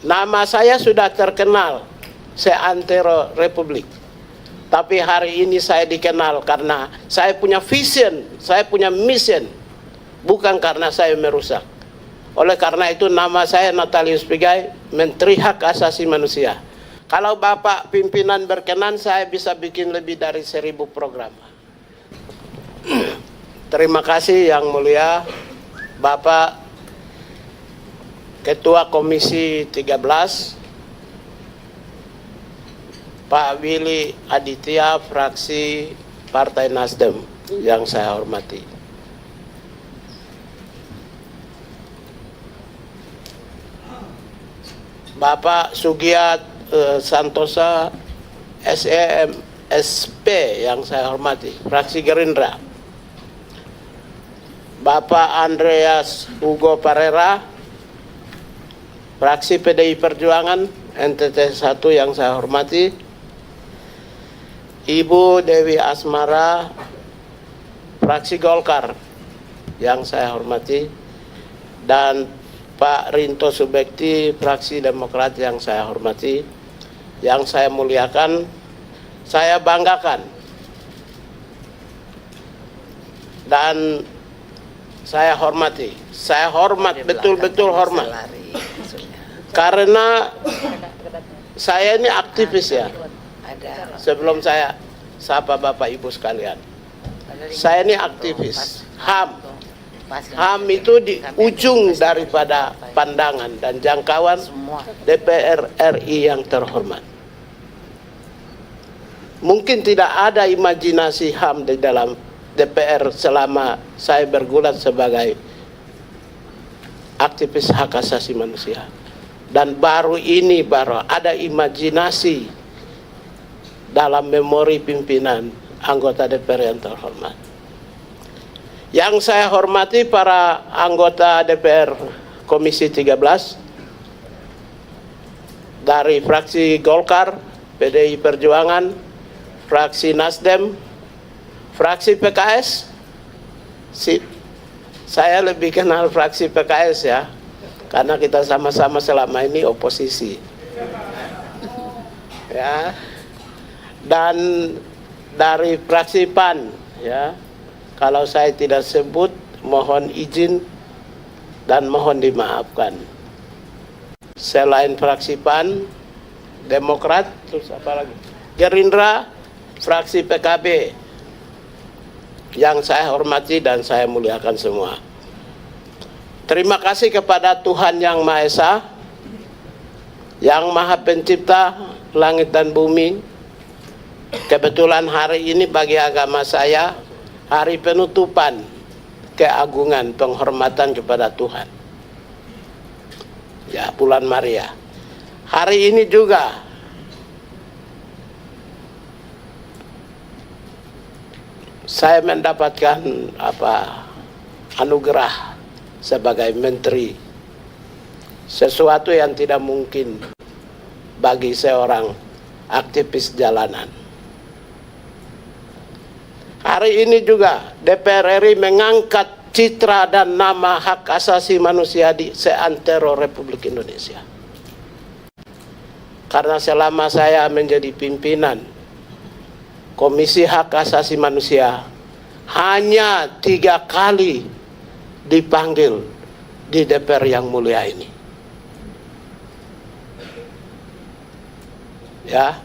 Nama saya sudah terkenal seantero Republik. Tapi hari ini saya dikenal karena saya punya vision, saya punya mission, bukan karena saya merusak. Oleh karena itu nama saya Natalius Pigai, Menteri Hak Asasi Manusia. Kalau Bapak pimpinan berkenan, saya bisa bikin lebih dari 1000 program. Terima kasih Yang Mulia Bapak Ketua Komisi 13, Pak Willy Aditya, fraksi Partai Nasdem yang saya hormati. Bapak Sugiat Santosa, SEM SP yang saya hormati, fraksi Gerindra. Bapak Andreas Hugo Parera, fraksi PDI Perjuangan, NTT 1 yang saya hormati. Ibu Dewi Asmara, fraksi Golkar yang saya hormati, dan Pak Rinto Subekti, fraksi Demokrat yang saya hormati, yang saya muliakan, saya banggakan, dan saya hormati. Saya hormat, betul-betul hormat, karena saya ini aktivis ya. Sebelum saya sapa Bapak Ibu sekalian, saya ini aktivis HAM. HAM itu di ujung daripada pandangan dan jangkauan DPR RI yang terhormat. Mungkin tidak ada imajinasi HAM di dalam DPR selama saya bergulat sebagai aktivis hak asasi manusia. Dan baru ada imajinasi dalam memori pimpinan anggota DPR yang terhormat. Yang saya hormati para anggota DPR Komisi 13 dari fraksi Golkar, PDI Perjuangan, fraksi Nasdem, fraksi PKS. Saya lebih kenal fraksi PKS ya, karena kita sama-sama selama ini oposisi. Ya. Dan dari fraksi PAN ya, kalau saya tidak sebut mohon izin dan mohon dimaafkan. Selain fraksi PAN, Demokrat, terus apa lagi? Gerindra, fraksi PKB yang saya hormati dan saya muliakan semua. Terima kasih kepada Tuhan Yang Maha Esa, Yang Maha Pencipta langit dan bumi. Kebetulan hari ini bagi agama saya hari penutupan keagungan penghormatan kepada Tuhan. Ya, bulan Maria. Hari ini juga saya mendapatkan anugerah sebagai menteri. Sesuatu yang tidak mungkin bagi seorang aktivis jalanan. Hari ini juga DPR RI mengangkat citra dan nama hak asasi manusia di seantero Republik Indonesia. Karena selama saya menjadi pimpinan Komisi Hak Asasi Manusia, hanya 3 kali dipanggil di DPR yang mulia ini. Ya.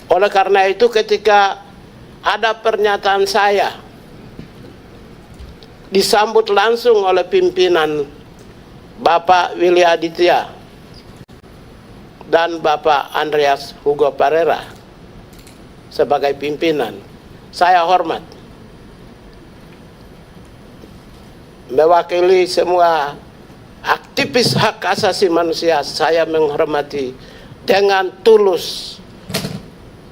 Oleh karena itu ketika ada pernyataan saya disambut langsung oleh pimpinan Bapak Willy Aditya dan Bapak Andreas Hugo Parera sebagai pimpinan, saya hormat. Mewakili semua aktivis hak asasi manusia, saya menghormati dengan tulus,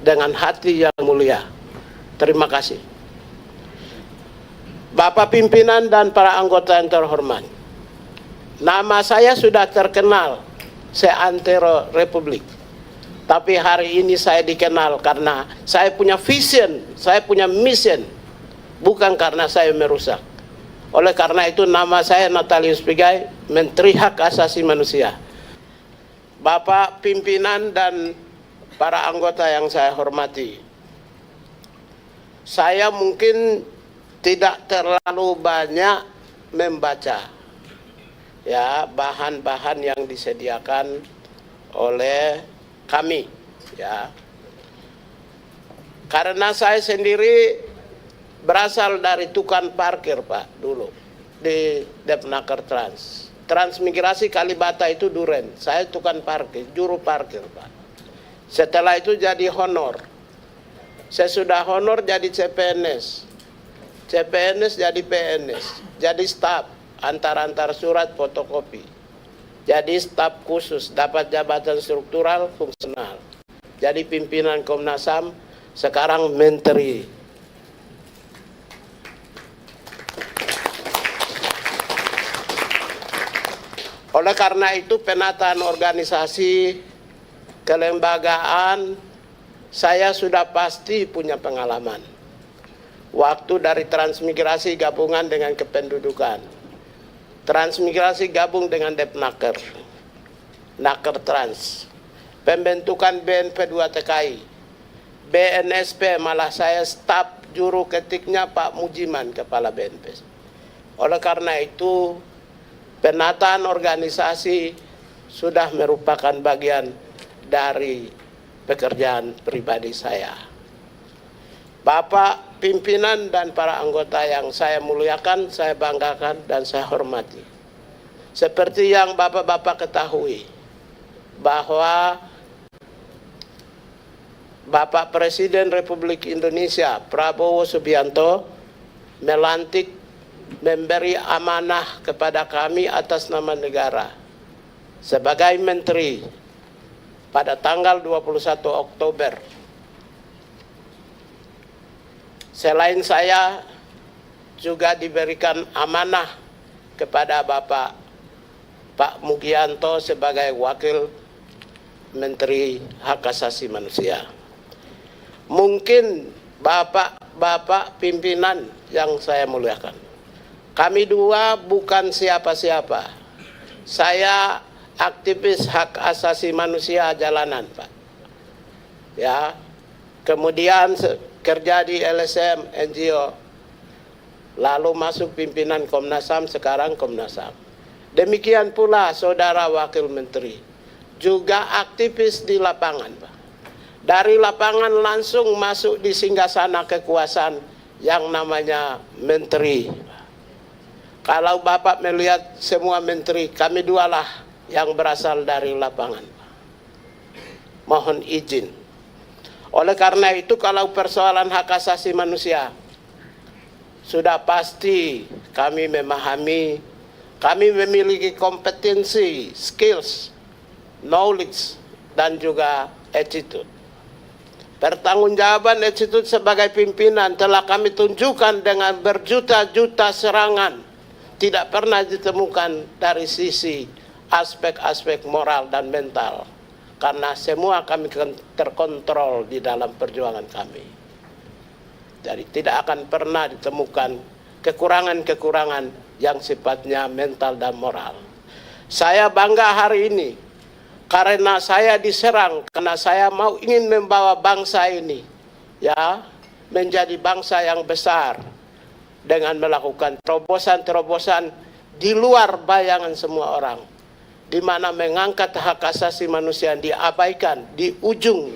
dengan hati yang mulia. Terima kasih. Bapak pimpinan dan para anggota yang terhormat, nama saya sudah terkenal seantero Republik. Tapi hari ini saya dikenal karena saya punya vision, saya punya mission, bukan karena saya merusak. Oleh karena itu nama saya Natalius Pigai, Menteri Hak Asasi Manusia. Bapak pimpinan dan para anggota yang saya hormati, saya mungkin tidak terlalu banyak membaca ya bahan-bahan yang disediakan oleh kami ya, karena saya sendiri berasal dari tukang parkir Pak dulu di Depnaker Transmigrasi Kalibata itu Duren, saya tukang parkir, juru parkir Pak. Setelah itu jadi honor, saya sudah honor jadi CPNS, CPNS jadi PNS, jadi staf antar surat fotokopi, jadi staf khusus, dapat jabatan struktural fungsional, jadi pimpinan Komnas HAM, sekarang menteri. Oleh karena itu penataan organisasi, kelembagaan, saya sudah pasti punya pengalaman. Waktu dari transmigrasi gabungan dengan kependudukan, transmigrasi gabung dengan Depnaker, Naker Trans, pembentukan BNP 2 TKI, BNSP malah saya staf juru ketiknya Pak Mujiman, kepala BNP. Oleh karena itu penataan organisasi sudah merupakan bagian dari pekerjaan pribadi saya. Bapak pimpinan dan para anggota yang saya muliakan, saya banggakan dan saya hormati. Seperti yang Bapak-bapak ketahui, bahwa Bapak Presiden Republik Indonesia Prabowo Subianto melantik, memberi amanah kepada kami atas nama negara sebagai menteri pada tanggal 21 Oktober. Selain saya juga diberikan amanah kepada Bapak Pak Mugianto sebagai wakil Menteri Hak Asasi Manusia. Mungkin Bapak pimpinan yang saya muliakan, kami dua bukan siapa-siapa. Saya aktivis hak asasi manusia jalanan, Pak. Ya. Kemudian kerja di LSM NGO. Lalu masuk pimpinan Komnas HAM, sekarang Komnas HAM. Demikian pula Saudara Wakil Menteri, juga aktivis di lapangan, Pak. Dari lapangan langsung masuk di singgasana kekuasaan yang namanya menteri. Kalau Bapak melihat semua menteri, kami dualah yang berasal dari lapangan. Mohon izin. Oleh karena itu kalau persoalan hak asasi manusia, sudah pasti kami memahami, kami memiliki kompetensi, skills, knowledge, dan juga attitude. Pertanggungjawaban attitude sebagai pimpinan telah kami tunjukkan dengan berjuta-juta serangan. Tidak pernah ditemukan dari sisi aspek-aspek moral dan mental. Karena semua kami terkontrol di dalam perjuangan kami. Jadi tidak akan pernah ditemukan kekurangan-kekurangan yang sifatnya mental dan moral. Saya bangga hari ini karena saya diserang, karena saya ingin membawa bangsa ini ya menjadi bangsa yang besar dengan melakukan terobosan-terobosan di luar bayangan semua orang, di mana mengangkat hak asasi manusia yang diabaikan di ujung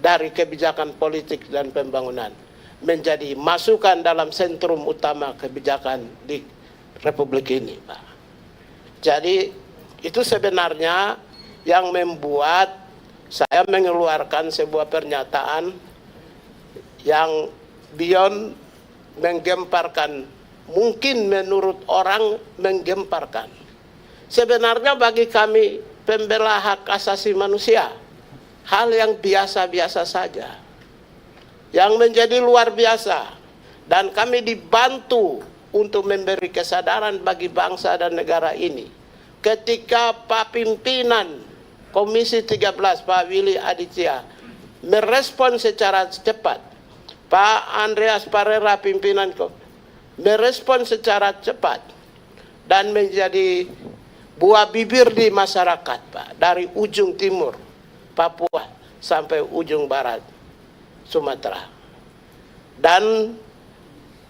dari kebijakan politik dan pembangunan menjadi masukan dalam sentrum utama kebijakan di Republik ini, Pak. Jadi itu sebenarnya yang membuat saya mengeluarkan sebuah pernyataan yang beyond menggemparkan, mungkin menurut orang menggemparkan. Sebenarnya bagi kami pembela hak asasi manusia, hal yang biasa-biasa saja. Yang menjadi luar biasa, dan kami dibantu untuk memberi kesadaran bagi bangsa dan negara ini. Ketika Pak Pimpinan Komisi 13, Pak Willy Aditya, merespon secara cepat, Pak Andreas Parera pimpinan merespon secara cepat, dan menjadi buah bibir di masyarakat, Pak, dari ujung timur Papua sampai ujung barat Sumatera. Dan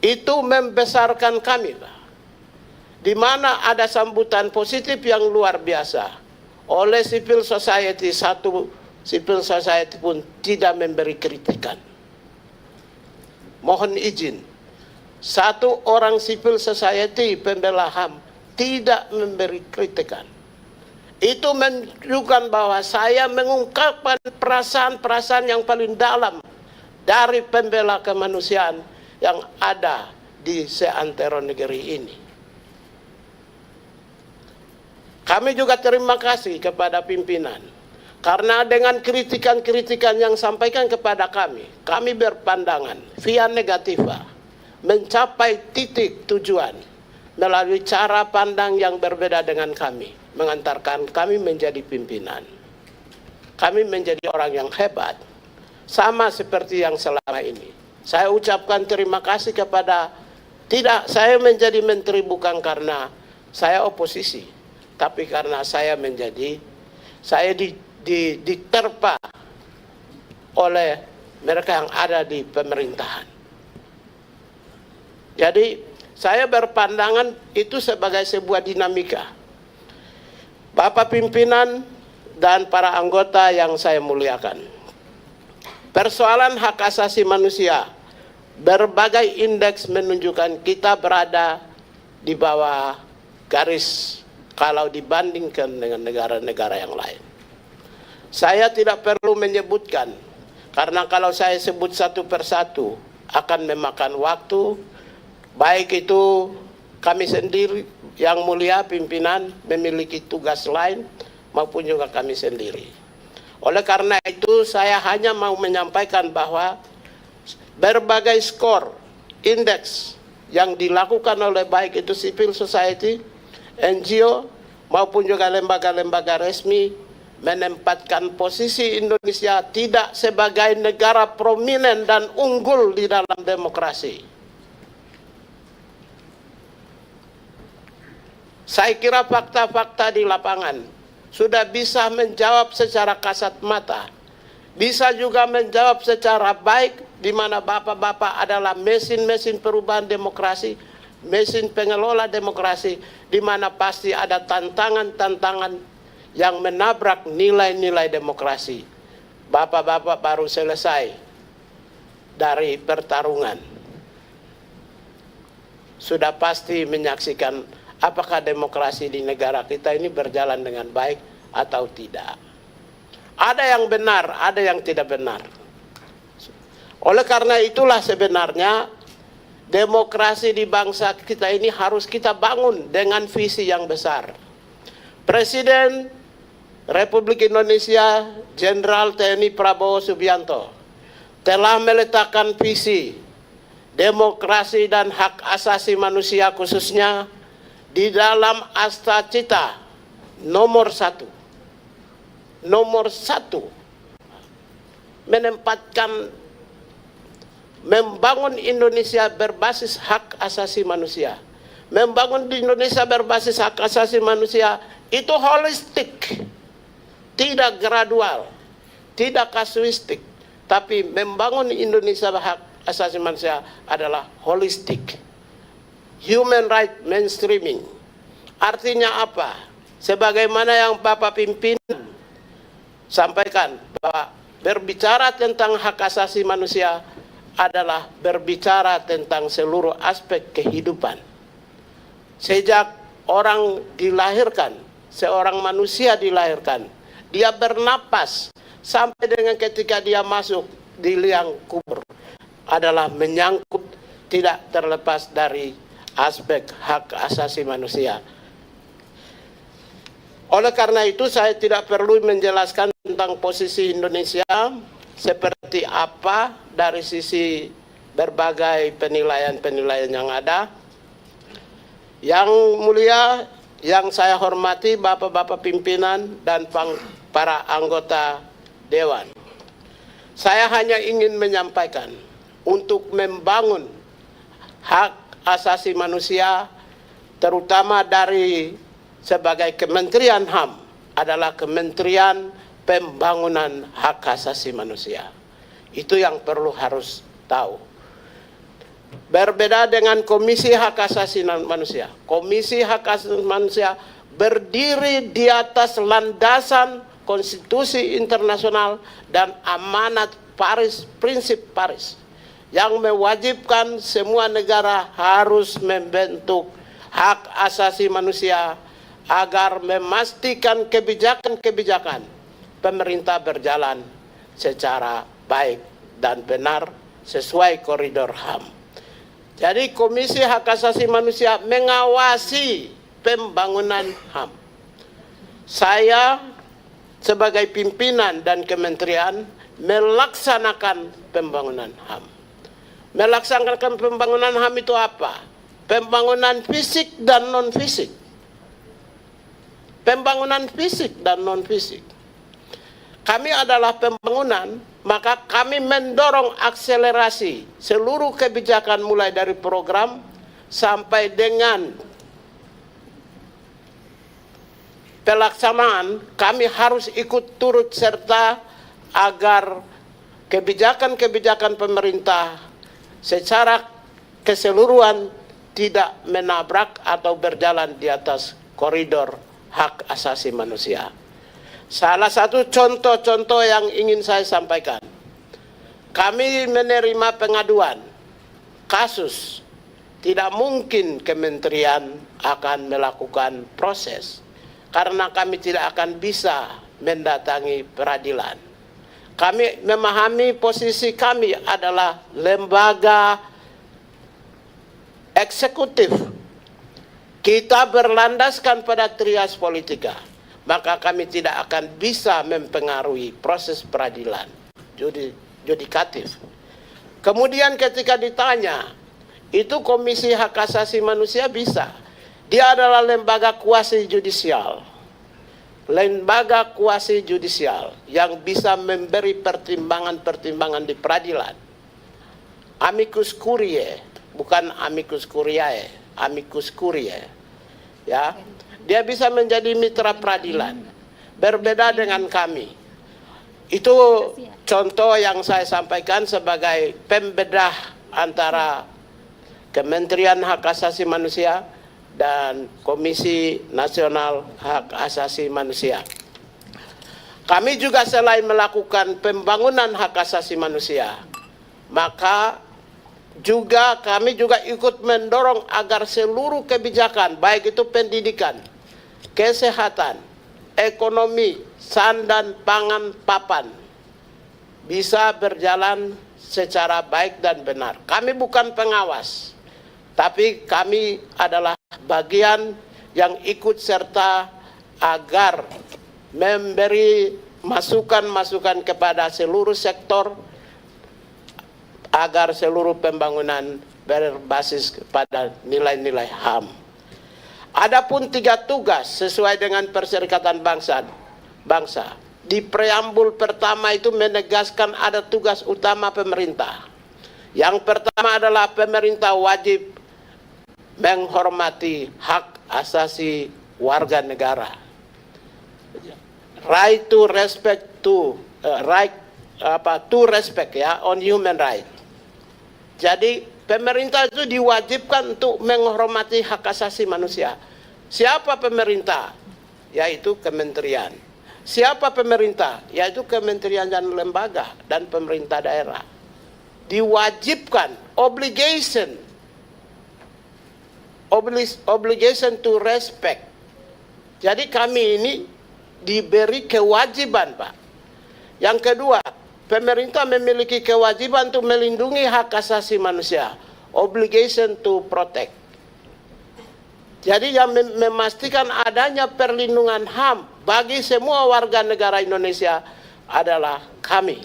itu membesarkan kami, Pak. Di mana ada sambutan positif yang luar biasa oleh civil society. Satu civil society pun tidak memberi kritikan. Mohon izin, satu orang civil society pembela HAM tidak memberi kritikan. Itu menunjukkan bahwa saya mengungkapkan perasaan-perasaan yang paling dalam dari pembela kemanusiaan yang ada di seantero negeri ini. Kami juga terima kasih kepada pimpinan, karena dengan kritikan-kritikan yang sampaikan kepada kami berpandangan via negativa mencapai titik tujuan melalui cara pandang yang berbeda dengan kami, mengantarkan kami menjadi pimpinan. Kami menjadi orang yang hebat, sama seperti yang selama ini. Saya ucapkan terima kasih kepada, tidak, saya menjadi menteri bukan karena saya oposisi, tapi karena saya diterpa oleh mereka yang ada di pemerintahan. Jadi saya berpandangan itu sebagai sebuah dinamika. Bapak pimpinan dan para anggota yang saya muliakan, persoalan hak asasi manusia, berbagai indeks menunjukkan kita berada di bawah garis kalau dibandingkan dengan negara-negara yang lain. Saya tidak perlu menyebutkan, karena kalau saya sebut satu persatu akan memakan waktu, baik itu kami sendiri yang mulia pimpinan memiliki tugas lain maupun juga kami sendiri. Oleh karena itu saya hanya mau menyampaikan bahwa berbagai skor, indeks yang dilakukan oleh baik itu civil society, NGO maupun juga lembaga-lembaga resmi menempatkan posisi Indonesia tidak sebagai negara prominent dan unggul di dalam demokrasi. Saya kira fakta-fakta di lapangan sudah bisa menjawab secara kasat mata, bisa juga menjawab secara baik, di mana bapak-bapak adalah mesin-mesin perubahan demokrasi, mesin pengelola demokrasi, di mana pasti ada tantangan-tantangan yang menabrak nilai-nilai demokrasi. Bapak-bapak baru selesai dari pertarungan, sudah pasti menyaksikan apakah demokrasi di negara kita ini berjalan dengan baik atau tidak. Ada yang benar, ada yang tidak benar. Oleh karena itulah sebenarnya demokrasi di bangsa kita ini harus kita bangun dengan visi yang besar. Presiden Republik Indonesia Jenderal TNI Prabowo Subianto telah meletakkan visi demokrasi dan hak asasi manusia khususnya di dalam Asta Cita nomor 1. Nomor 1 menempatkan membangun Indonesia berbasis hak asasi manusia. Membangun di Indonesia berbasis hak asasi manusia itu holistik, tidak gradual, tidak kasuistik, tapi membangun Indonesia hak asasi manusia adalah holistik. Human right mainstreaming. Artinya apa? Sebagaimana yang Bapak pimpinan sampaikan, bahwa berbicara tentang hak asasi manusia adalah berbicara tentang seluruh aspek kehidupan. Sejak orang dilahirkan, seorang manusia dilahirkan, dia bernapas sampai dengan ketika dia masuk di liang kubur adalah menyangkut, tidak terlepas dari aspek hak asasi manusia. Oleh karena itu saya tidak perlu menjelaskan tentang posisi Indonesia seperti apa dari sisi berbagai penilaian-penilaian yang ada. Yang mulia, yang saya hormati bapak-bapak pimpinan dan para anggota Dewan. Saya hanya ingin menyampaikan untuk membangun hak asasi manusia, terutama dari sebagai Kementerian HAM adalah Kementerian Pembangunan Hak Asasi Manusia. Itu yang perlu harus tahu. Berbeda dengan Komisi Hak Asasi Manusia. Komisi Hak Asasi Manusia berdiri di atas landasan konstitusi internasional dan amanat Paris, prinsip Paris, yang mewajibkan semua negara harus membentuk hak asasi manusia agar memastikan kebijakan-kebijakan pemerintah berjalan secara baik dan benar sesuai koridor HAM. Jadi Komisi Hak Asasi Manusia mengawasi pembangunan HAM. Saya sebagai pimpinan dan kementerian melaksanakan pembangunan HAM. Melaksanakan pembangunan HAM itu apa? Pembangunan fisik dan non-fisik. Pembangunan fisik dan non-fisik. Kami adalah pembangunan, maka kami mendorong akselerasi seluruh kebijakan mulai dari program sampai dengan pelaksanaan. Kami harus ikut turut serta agar kebijakan-kebijakan pemerintah secara keseluruhan tidak menabrak atau berjalan di atas koridor hak asasi manusia. Salah satu contoh-contoh yang ingin saya sampaikan. Kami menerima pengaduan kasus, tidak mungkin kementerian akan melakukan proses karena kami tidak akan bisa mendatangi peradilan. Kami memahami posisi kami adalah lembaga eksekutif. Kita berlandaskan pada trias politika, maka kami tidak akan bisa mempengaruhi proses peradilan judikatif. Kemudian ketika ditanya, itu Komisi Hak Asasi Manusia bisa. Dia adalah lembaga kuasi judisial. Lembaga kuasi judisial yang bisa memberi pertimbangan-pertimbangan di peradilan. Amicus curiae, bukan amicus curiae, amicus curiae. Ya, dia bisa menjadi mitra peradilan. Berbeda dengan kami. Itu contoh yang saya sampaikan sebagai pembedah antara Kementerian Hak Asasi Manusia dan Komisi Nasional Hak Asasi Manusia. Kami juga selain melakukan pembangunan hak asasi manusia, maka kami juga ikut mendorong agar seluruh kebijakan, baik itu pendidikan, kesehatan, ekonomi, sandan, pangan, papan, bisa berjalan secara baik dan benar. Kami bukan pengawas, tapi kami adalah bagian yang ikut serta agar memberi masukan-masukan kepada seluruh sektor agar seluruh pembangunan berbasis pada nilai-nilai HAM. Adapun 3 tugas sesuai dengan Perserikatan Bangsa. Di preambul pertama itu menegaskan ada tugas utama pemerintah. Yang pertama adalah pemerintah wajib menghormati hak asasi warga negara. Right to respect to respect ya, on human right. Jadi pemerintah itu diwajibkan untuk menghormati hak asasi manusia. Siapa pemerintah? Yaitu kementerian. Siapa pemerintah? Yaitu kementerian dan lembaga dan pemerintah daerah. Diwajibkan, obligation to respect. Jadi kami ini diberi kewajiban, Pak. Yang kedua, pemerintah memiliki kewajiban untuk melindungi hak asasi manusia. Obligation to protect. Jadi yang memastikan adanya perlindungan HAM bagi semua warga negara Indonesia adalah kami.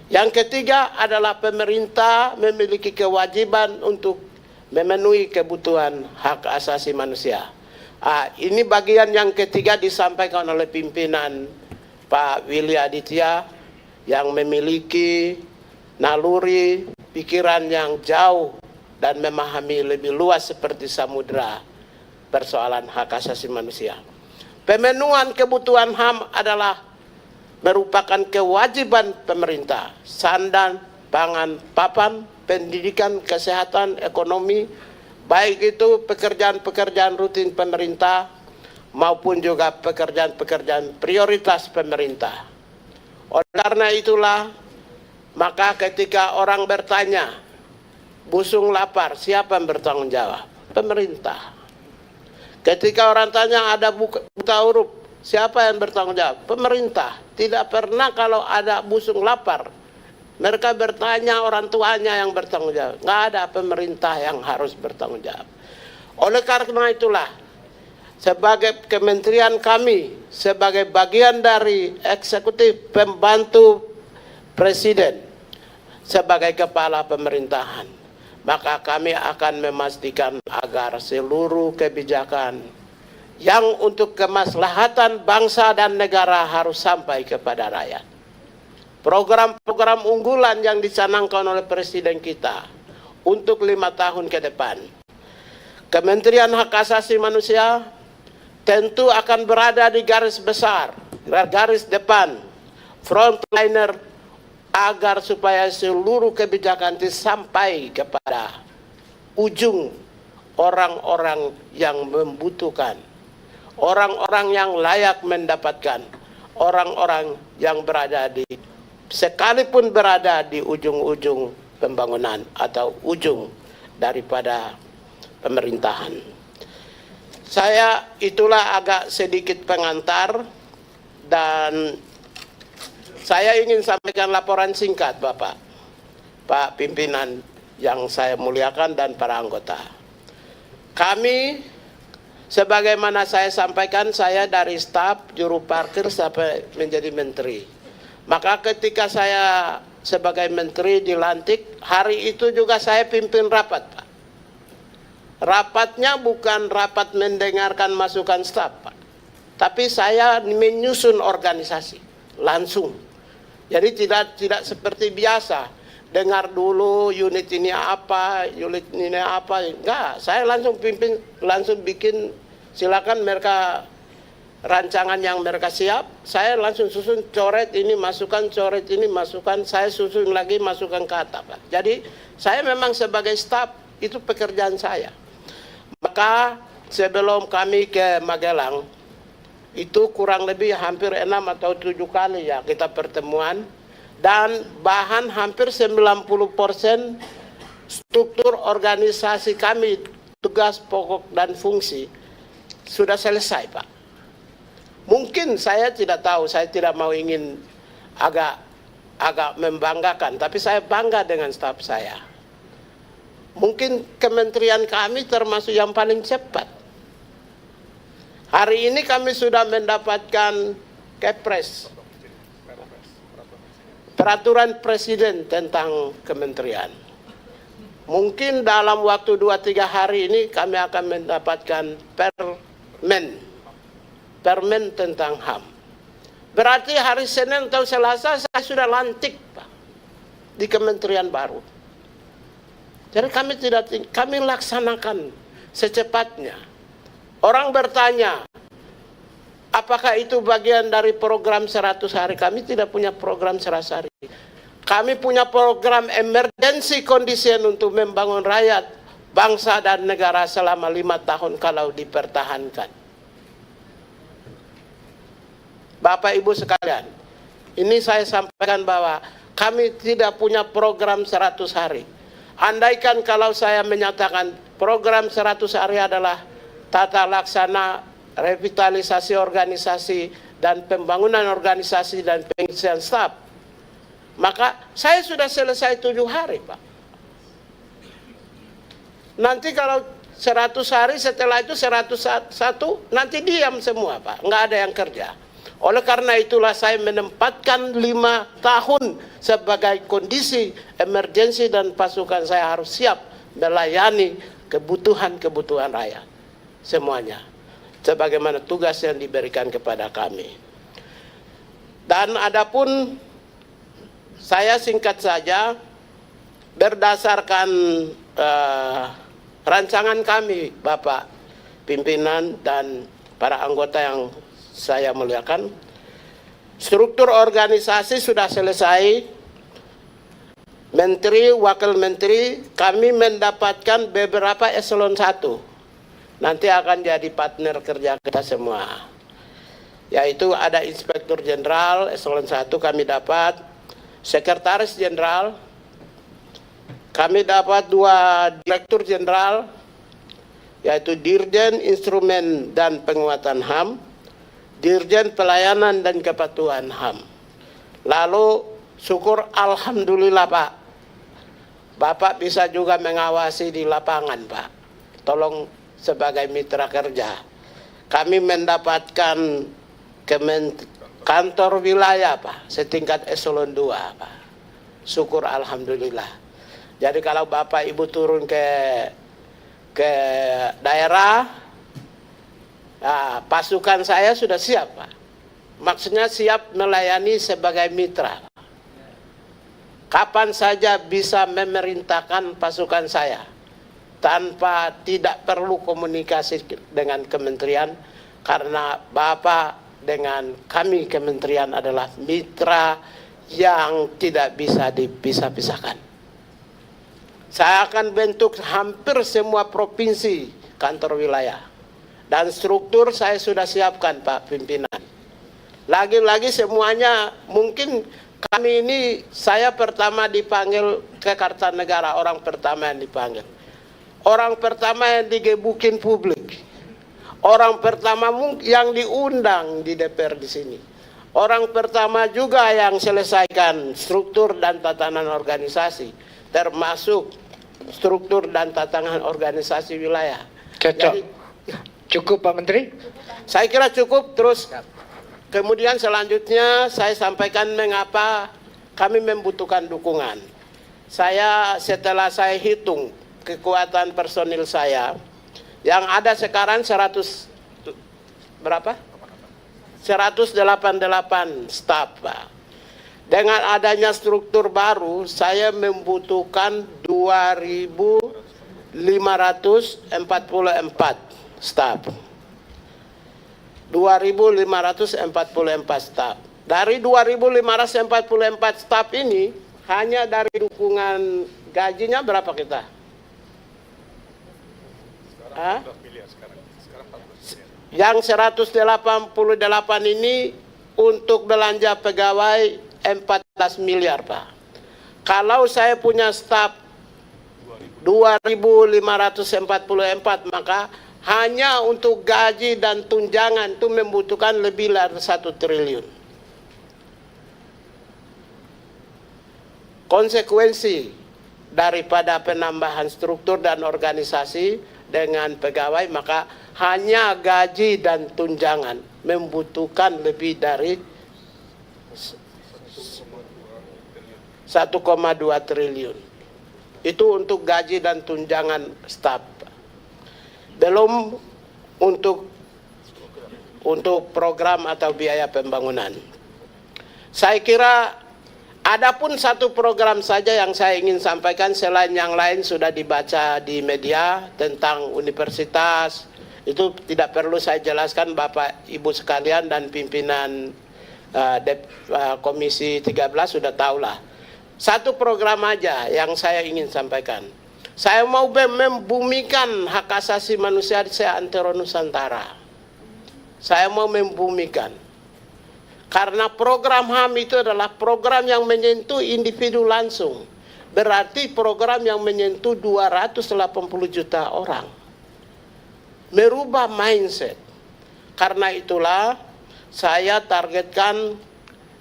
Yang ketiga adalah pemerintah memiliki kewajiban untuk memenuhi kebutuhan hak asasi manusia. Ini bagian yang ketiga disampaikan oleh pimpinan Pak Willy Aditya yang memiliki naluri pikiran yang jauh dan memahami lebih luas seperti samudera. persoalan hak asasi manusia. Pemenuhan kebutuhan HAM adalah merupakan kewajiban pemerintah. Sandang, pangan, papan, pendidikan, kesehatan, ekonomi, baik itu pekerjaan-pekerjaan rutin pemerintah maupun juga pekerjaan-pekerjaan prioritas pemerintah. Oleh karena itulah, maka ketika orang bertanya, busung lapar, siapa yang bertanggung jawab? Pemerintah. Ketika orang tanya ada buta huruf, siapa yang bertanggung jawab? Pemerintah. Tidak pernah kalau ada busung lapar, mereka bertanya orang tuanya yang bertanggung jawab. Nggak ada pemerintah yang harus bertanggung jawab. Oleh karena itulah, sebagai kementerian kami, sebagai bagian dari eksekutif pembantu presiden, sebagai kepala pemerintahan, maka kami akan memastikan agar seluruh kebijakan yang untuk kemaslahatan bangsa dan negara harus sampai kepada rakyat. Program-program unggulan yang dicanangkan oleh Presiden kita untuk 5 tahun ke depan. Kementerian Hak Asasi Manusia tentu akan berada di garis besar, garis depan, frontliner, agar supaya seluruh kebijakan itu sampai kepada ujung orang-orang yang membutuhkan, orang-orang yang layak mendapatkan, orang-orang yang berada di, sekalipun berada di ujung-ujung pembangunan atau ujung daripada pemerintahan. Saya itulah agak sedikit pengantar, dan saya ingin sampaikan laporan singkat Bapak, Pak Pimpinan yang saya muliakan dan para anggota. Kami, sebagaimana saya sampaikan, saya dari staf juru parkir sampai menjadi menteri. Maka ketika saya sebagai menteri dilantik, hari itu juga saya pimpin rapat, Pak. Rapatnya bukan rapat mendengarkan masukan staf, Pak, tapi saya menyusun organisasi langsung. Jadi tidak seperti biasa, dengar dulu unit ini apa, enggak. Saya langsung pimpin, langsung bikin, silakan mereka rancangan yang mereka siap, saya langsung susun, coret ini masukan, coret ini masukan, saya susun lagi masukan ke atap, Pak. Jadi saya memang sebagai staf, itu pekerjaan saya. Maka sebelum kami ke Magelang, itu kurang lebih hampir 6 atau 7 kali ya kita pertemuan, dan bahan hampir 90% struktur organisasi kami, tugas pokok dan fungsi sudah selesai, Pak. Mungkin saya tidak tahu, saya tidak mau ingin agak membanggakan, tapi saya bangga dengan staf saya. Mungkin kementerian kami termasuk yang paling cepat. Hari ini kami sudah mendapatkan Kepres, peraturan presiden tentang kementerian. Mungkin dalam waktu 2-3 hari ini kami akan mendapatkan permen tentang HAM. Berarti hari Senin atau Selasa saya sudah lantik, Pak, di kementerian baru. Jadi kami laksanakan secepatnya. Orang bertanya, apakah itu bagian dari program 100 hari? Kami tidak punya program 100 hari. Kami punya program emergency condition untuk membangun rakyat, bangsa dan negara selama 5 tahun kalau dipertahankan. Bapak Ibu sekalian, ini saya sampaikan bahwa kami tidak punya program 100 hari. Andaikan kalau saya menyatakan program 100 hari adalah tata laksana revitalisasi organisasi dan pembangunan organisasi dan pengisian staf, maka saya sudah selesai 7 hari, Pak. Nanti kalau 100 hari, setelah itu 101, nanti diam semua, Pak, nggak ada yang kerja. Oleh karena itulah saya menempatkan 5 tahun sebagai kondisi emergensi, dan pasukan saya harus siap melayani kebutuhan-kebutuhan rakyat semuanya, sebagaimana tugas yang diberikan kepada kami. Dan adapun saya singkat saja, berdasarkan rancangan kami, Bapak, pimpinan dan para anggota yang saya muliakan. Struktur organisasi sudah selesai. Menteri, wakil menteri, kami mendapatkan beberapa eselon 1. Nanti akan jadi partner kerja kita semua. Yaitu ada Inspektur Jenderal, eselon 1 kami dapat. Sekretaris Jenderal, kami dapat 2 Direktur Jenderal, yaitu Dirjen Instrumen dan Penguatan HAM, Dirjen Pelayanan dan Kepatuhan HAM. Lalu syukur alhamdulillah Pak, Bapak bisa juga mengawasi di lapangan Pak. Tolong sebagai mitra kerja. Kami mendapatkan kantor wilayah Pak, setingkat eselon 2 Pak. Syukur alhamdulillah. Jadi kalau Bapak Ibu turun ke daerah, nah, pasukan saya sudah siap Pak. Maksudnya siap melayani sebagai mitra. Kapan saja bisa memerintahkan pasukan saya tanpa tidak perlu komunikasi dengan kementerian, karena Bapak dengan kami kementerian adalah mitra yang tidak bisa dipisah-pisahkan. Saya akan bentuk hampir semua provinsi kantor wilayah. Dan struktur saya sudah siapkan Pak pimpinan. Lagi-lagi semuanya, mungkin kami ini, saya pertama dipanggil ke Kartanegara, orang pertama yang dipanggil. Orang pertama yang digebukin publik. Orang pertama yang diundang di DPR di sini. Orang pertama juga yang selesaikan struktur dan tatanan organisasi, termasuk struktur dan tatanan organisasi wilayah. Cocok. Jadi, cukup Pak Menteri? Saya kira cukup. Terus kemudian selanjutnya saya sampaikan mengapa kami membutuhkan dukungan. Setelah saya hitung kekuatan personil saya, yang ada sekarang 100 berapa? 188 staf Pak. Dengan adanya struktur baru, saya membutuhkan 2.544 staf. 2.544 staf. Dari 2.544 staf ini, hanya dari dukungan gajinya berapa kita? Yang 188 ini untuk belanja pegawai 14 miliar Pak. Kalau saya punya staf 2.544, maka hanya untuk gaji dan tunjangan itu membutuhkan lebih dari 1 triliun. Konsekuensi daripada penambahan struktur dan organisasi dengan pegawai, maka hanya gaji dan tunjangan membutuhkan lebih dari 1,2 triliun. Itu untuk gaji dan tunjangan staf. Belum untuk program atau biaya pembangunan. Saya kira adapun satu program saja yang saya ingin sampaikan, selain yang lain sudah dibaca di media tentang universitas. Itu tidak perlu saya jelaskan, Bapak Ibu sekalian dan pimpinan Komisi 13 sudah tahulah. Satu program aja yang saya ingin sampaikan. Saya mau membumikan hak asasi manusia di seantero Nusantara. Saya mau membumikan. Karena program HAM itu adalah program yang menyentuh individu langsung. Berarti program yang menyentuh 280 juta orang. Merubah mindset. Karena itulah saya targetkan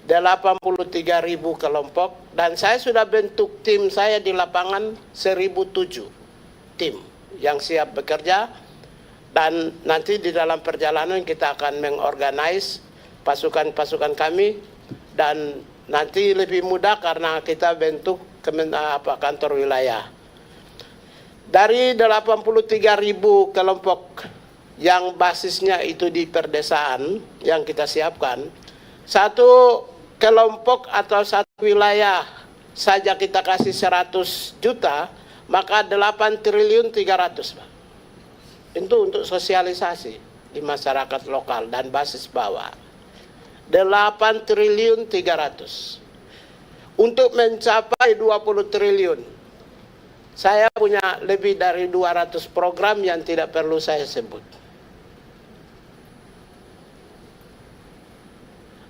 83.000 kelompok, dan saya sudah bentuk tim saya di lapangan 1.007 tim yang siap bekerja, dan nanti di dalam perjalanan kita akan mengorganize pasukan-pasukan kami, dan nanti lebih mudah karena kita bentuk kantor wilayah. Dari 83.000 kelompok yang basisnya itu di perdesaan yang kita siapkan, satu kelompok atau satu wilayah saja kita kasih 100 juta, maka 8.300.000.000 Pak. itu untuk sosialisasi di masyarakat lokal dan basis bawah. 8 triliun 300. Untuk mencapai 20 triliun, saya punya lebih dari 200 program yang tidak perlu saya sebut.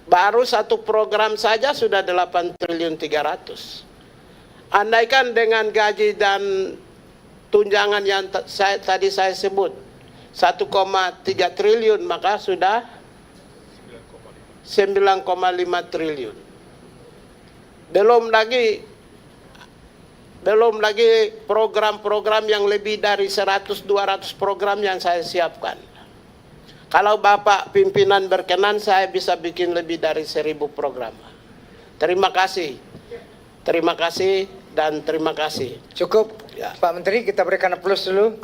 Baru satu program saja sudah 8 triliun 300. Andaikan dengan gaji dan tunjangan yang tadi saya sebut 1,3 triliun, maka sudah 9,5 triliun. Belum lagi program-program yang lebih dari 100-200 program yang saya siapkan. Kalau Bapak pimpinan berkenan, saya bisa bikin lebih dari 1000 program. Terima kasih. Terima kasih dan terima kasih. Cukup, Ya. Pak Menteri, kita berikan aplaus dulu.